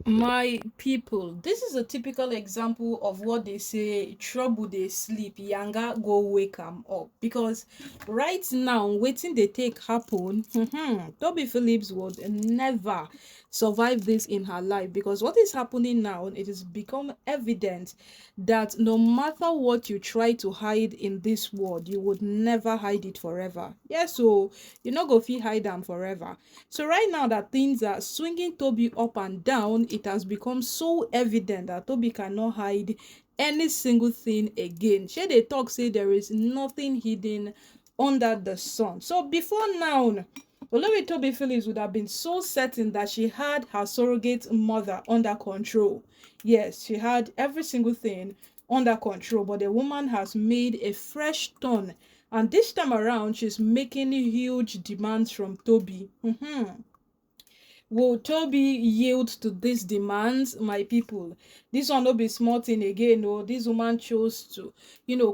My people, this is a typical example of what they say trouble they sleep, Nyanga go wake am up. Because right now, waiting they take happen, Toby Phillips would never survive this in her life. Because what is happening now, it has become evident that no matter what you try to hide in this world, you would never hide it forever. Yeah, so you not go fit hide them forever. So right now that things are swinging Toby up and down, it has become so evident that Toby cannot hide any single thing again. Shey dey talk say there is nothing hidden under the sun. So before now, Olori Toby Phillips would have been so certain that she had her surrogate mother under control. Yes, she had every single thing under control, but the woman has made a fresh turn, and this time around she's making huge demands from Toby. Will Toby yield to these demands, my people? This one no be small thing again. No, this woman chose to,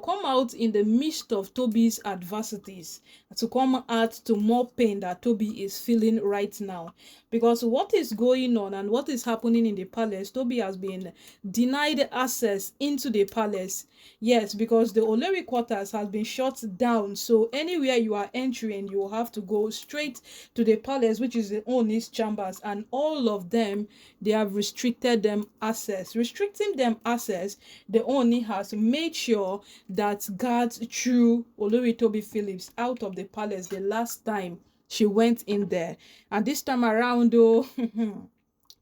come out in the midst of Toby's adversities, to come out to more pain that Toby is feeling right now. Because what is going on and what is happening in the palace, Toby has been denied access into the palace. Yes, because the Olori quarters has been shut down. So anywhere you are entering, you will have to go straight to the palace, which is the Ooni's chambers, and all of them, they have restricted them access. Restricting them access, the Ooni has made sure that guards threw Olori Toby Phillips out of the palace the last time she went in there. And this time around, though,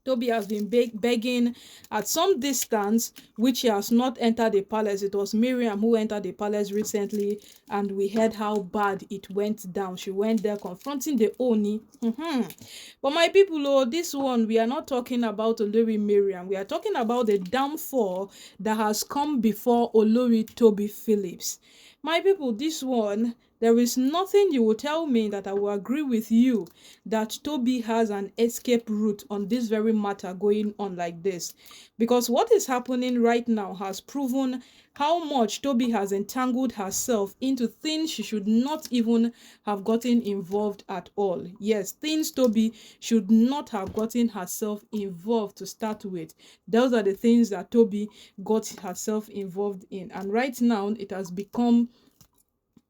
Toby has been begging at some distance, which he has not entered the palace. It was Miriam who entered the palace recently, and we heard how bad it went down. She went there confronting the Oni. But my people, oh, this one, we are not talking about Olori Miriam. We are talking about the downfall that has come before Olori Toby Phillips. My people, this one, there is nothing you will tell me that I will agree with you that Toby has an escape route on this very matter going on like this. Because what is happening right now has proven how much Toby has entangled herself into things she should not even have gotten involved at all. Yes, things Toby should not have gotten herself involved to start with. Those are the things that Toby got herself involved in. And right now, it has become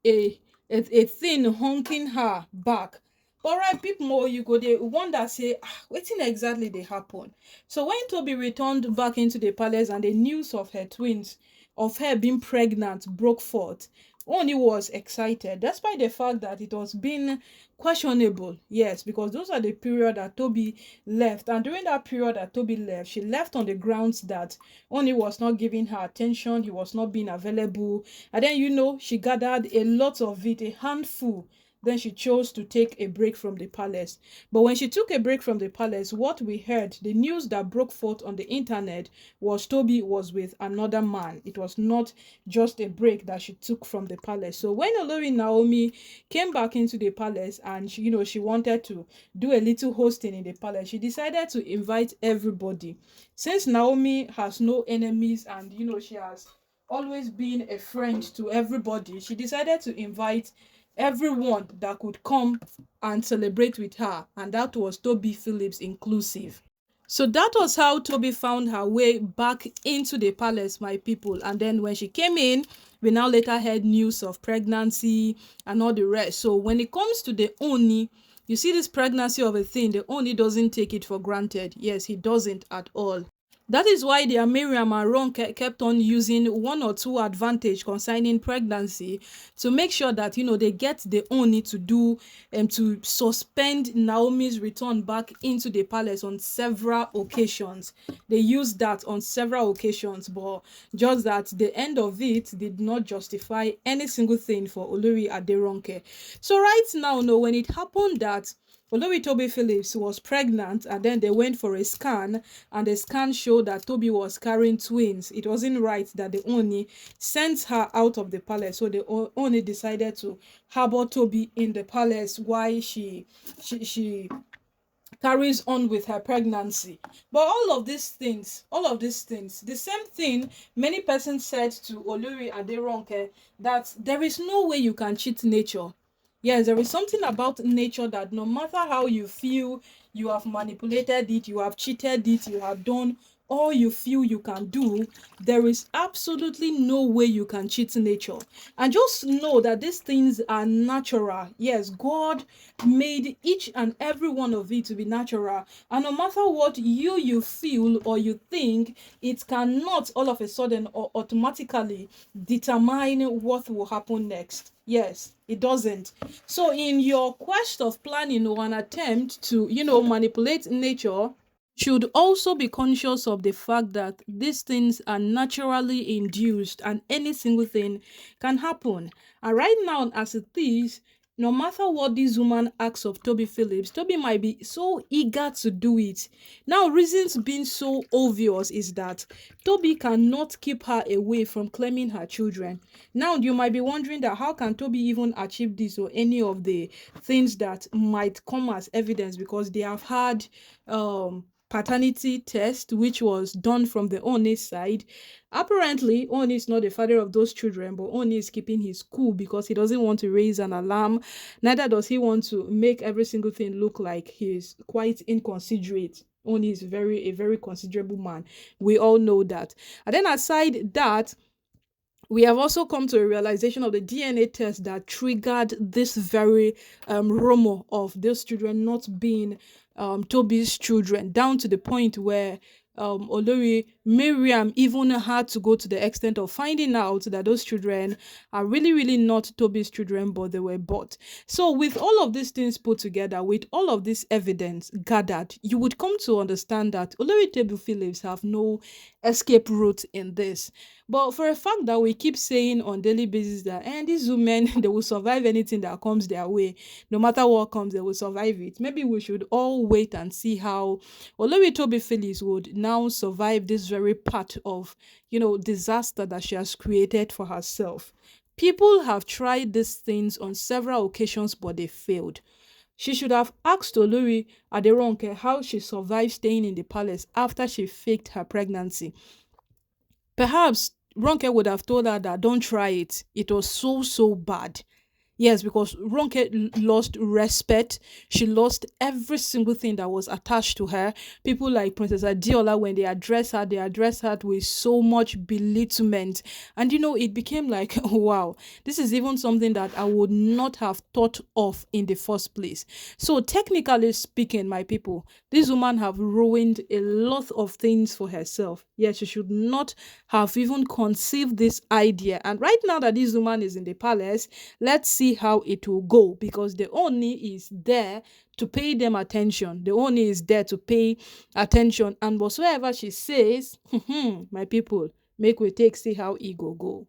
a thing honking her back. But right, people more you go dey wonder say, wetin exactly dey happen. So when Toby returned back into the palace and the news of her twins, of her being pregnant, broke forth, Ooni was excited, despite the fact that it was being questionable. Yes, because those are the period that Toby left, and during that period that Toby left, she left on the grounds that Ooni was not giving her attention, he was not being available, and then she gathered a lot of it, a handful. Then she chose to take a break from the palace. But when she took a break from the palace, what we heard, the news that broke forth on the internet, was Toby was with another man. It was not just a break that she took from the palace. So when Olori Naomi came back into the palace and she wanted to do a little hosting in the palace, she decided to invite everybody. Since Naomi has no enemies and she has always been a friend to everybody, she decided to invite everyone that could come and celebrate with her, and that was Toby Phillips inclusive. So that was how Toby found her way back into the palace, my people. And then when she came in, we now later heard news of pregnancy and all the rest. So when it comes to the Oni, you see this pregnancy of a thing, the Oni doesn't take it for granted. Yes, he doesn't at all. That is why their Mariam and Ronke kept on using one or two advantage concerning pregnancy to make sure that they get the Ooni to do to suspend Naomi's return back into the palace on several occasions. They used that on several occasions, but just that the end of it did not justify any single thing for Olori Aderonke. So right now, no, when it happened that Olori Toby Phillips was pregnant and then they went for a scan and the scan showed that Toby was carrying twins, it wasn't right that the Oni sent her out of the palace. So the Oni decided to harbor Toby in the palace while she carries on with her pregnancy. But all of these things, the same thing many persons said to Olori Aderonke, that there is no way you can cheat nature. Yes, there is something about nature that no matter how you feel you have manipulated it, you have cheated it, you have done all you feel you can do, there is absolutely no way you can cheat nature. And just know that these things are natural. Yes, God made each and every one of it to be natural. And no matter what you feel or you think, it cannot all of a sudden or automatically determine what will happen next. Yes, it doesn't. So in your quest of planning or an attempt to, manipulate nature, should also be conscious of the fact that these things are naturally induced and any single thing can happen. And right now, as it is, no matter what this woman asks of Toby Phillips, Toby might be so eager to do it. Now, reasons being so obvious is that Toby cannot keep her away from claiming her children. Now, you might be wondering that how can Toby even achieve this or any of the things that might come as evidence, because they have had paternity test which was done from the Ooni side. Apparently, Ooni is not the father of those children, but Ooni is keeping his cool because he doesn't want to raise an alarm. Neither does he want to make every single thing look like he's quite inconsiderate. Ooni is a very considerable man. We all know that. And then aside that, we have also come to a realization of the DNA test that triggered this very rumor of those children not being Toby's children, down to the point where Olori Miriam even had to go to the extent of finding out that those children are really, really not Toby's children, but they were bought. So, with all of these things put together, with all of this evidence gathered, you would come to understand that Olori Toby Phillips have no escape route in this. But for a fact that we keep saying on daily basis that these women they will survive anything that comes their way, no matter what comes, they will survive it. Maybe we should all wait and see how Olori Toby Phillips would now survive this very part of disaster that she has created for herself. People have tried these things on several occasions, but they failed. She should have asked Olori Ronke how she survived staying in the palace after she faked her pregnancy. Perhaps Ronke would have told her that don't try it. It was so, so bad. Yes, because Ronke lost respect. She lost every single thing that was attached to her. People like Princess Adiola, when they address her with so much belittlement. And it became like, wow, this is even something that I would not have thought of in the first place. So technically speaking, my people, this woman have ruined a lot of things for herself. Yes, she should not have even conceived this idea. And right now that this woman is in the palace, let's see how it will go, because the Ooni is there to pay them attention. The Ooni is there to pay attention, and whatsoever she says, my people, make we take see how it go.